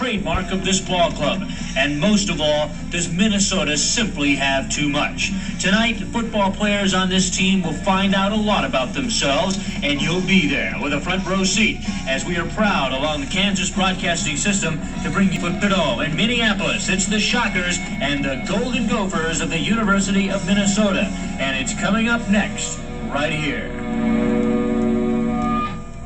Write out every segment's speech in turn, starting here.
trademark of this ball club? And most of all, does Minnesota simply have too much? Tonight, football players on this team will find out a lot about themselves, and you'll be there with a front row seat as we are proud along the Kansas broadcasting system to bring you football in Minneapolis. It's the Shockers and the Golden Gophers of the University of Minnesota, and it's coming up next, right here.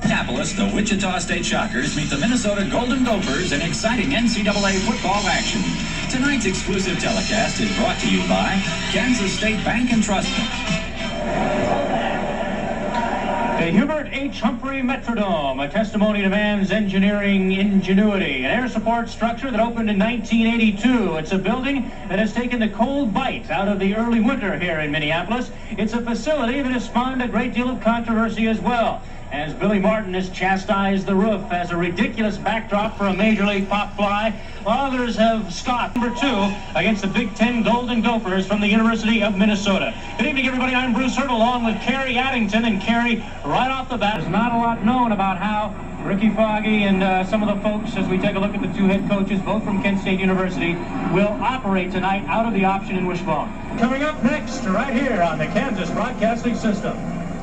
Minneapolis, the Wichita State Shockers meet the Minnesota Golden Gophers in exciting NCAA football action. Tonight's exclusive telecast is brought to you by Kansas State Bank and Trust. The Hubert H. Humphrey Metrodome, a testimony to man's engineering ingenuity. An air support structure that opened in 1982. It's a building that has taken the cold bite out of the early winter here in Minneapolis. It's a facility that has spawned a great deal of controversy as well, as Billy Martin has chastised the roof as a ridiculous backdrop for a Major League pop fly, while others have scoffed. Number 2 against the Big Ten Golden Gophers from the University of Minnesota. Good evening, everybody. I'm Bruce Hurt, along with Kerry Addington. And Kerry, right off the bat, there's not a lot known about how Ricky Foggy and some of the folks, as we take a look at the two head coaches, both from Kent State University, will operate tonight out of the option in Wishbone. Coming up next, right here on the Kansas Broadcasting System.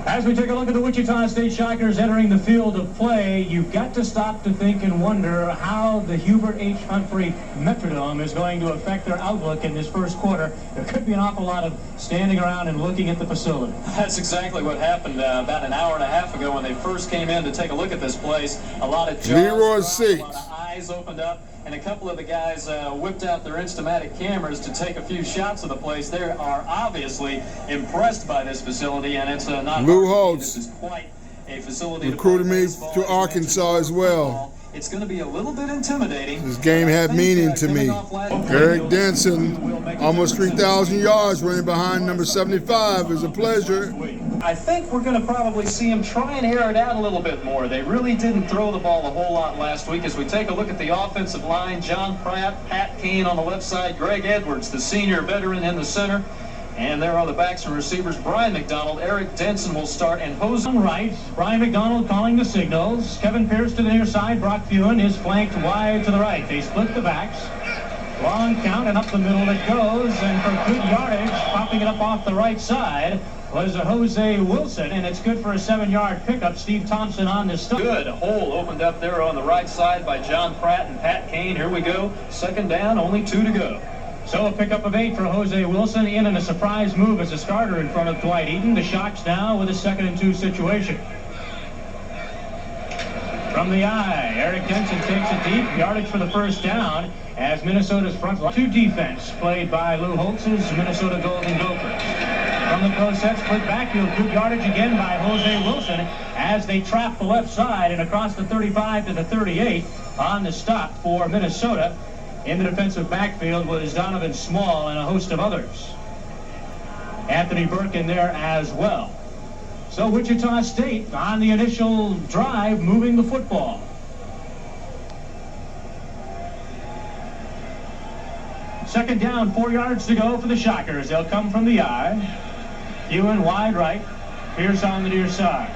As we take a look at the Wichita State Shockers entering the field of play, you've got to stop to think and wonder how the Hubert H. Humphrey Metrodome is going to affect their outlook in this first quarter. There could be an awful lot of standing around and looking at the facility. That's exactly what happened about an hour and a half ago when they first came in to take a look at this place. A lot of jaws, a lot of eyes opened up, and a couple of the guys whipped out their Instamatic cameras to take a few shots of the place. They are obviously impressed by this facility, and it's not Lou Holtz this is quite a facility recruited me to Arkansas as well. It's going to be a little bit intimidating. This game had meaning to me. Eric Denson, almost 3,000 yards running behind number 75 is a pleasure. I think we're going to probably see him try and air it out a little bit more. They really didn't throw the ball a whole lot last week. As we take a look at the offensive line, John Pratt, Pat Kane on the left side, Greg Edwards, the senior veteran, in the center. And there are the backs and receivers. Brian McDonald, Eric Denson will start, and Jose on right. Brian McDonald calling the signals. Kevin Pierce to the near side. Brock Fewen is flanked wide to the right. They split the backs. Long count, and up the middle it goes. And for good yardage, popping it up off the right side, was a Jose Wilson, and it's good for a 7-yard pickup. Steve Thompson on the stop. Good hole opened up there on the right side by John Pratt and Pat Kane. Here we go. Second down, only 2 to go. So a pickup of 8 for Jose Wilson, in a surprise move as a starter in front of Dwight Eaton. The Shocks now with a 2nd and 2 situation. From the eye, Eric Denson takes it deep. Yardage for the first down as Minnesota's front line. 2 defense played by Lou Holtz's Minnesota Golden Gophers. From the close set, split backfield, good yardage again by Jose Wilson as they trap the left side and across the 35 to the 38 on the stop for Minnesota. In the defensive backfield was Donovan Small and a host of others. Anthony Burke in there as well. So Wichita State on the initial drive moving the football. Second down, 4 yards to go for the Shockers. They'll come from the eye. Fewen wide right. Pierce on the near side.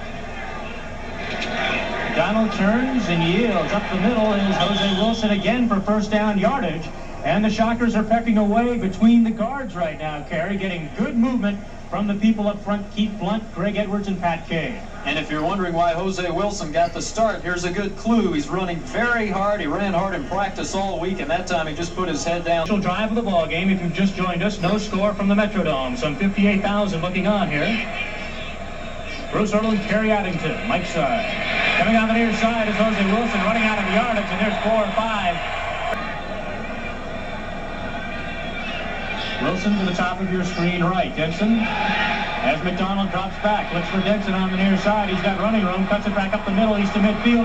Donald turns and yields. Up the middle is Jose Wilson again for first down yardage. And the Shockers are pecking away between the guards right now, Kerry, getting good movement from the people up front, Keith Blunt, Greg Edwards, and Pat Kane. And if you're wondering why Jose Wilson got the start, here's a good clue. He's running very hard. He ran hard in practice all week, and that time he just put his head down. Initial drive of the ball game. If you've just joined us, no score from the Metrodome. Some 58,000 looking on here. Bruce Hurt and Kerry Addington, Mike side. Coming on the near side is Jose Wilson running out of yardage, and there's 4 or 5. Wilson to the top of your screen right. Denson, as McDonald drops back, looks for Denson on the near side. He's got running room, cuts it back up the middle. He's to midfield.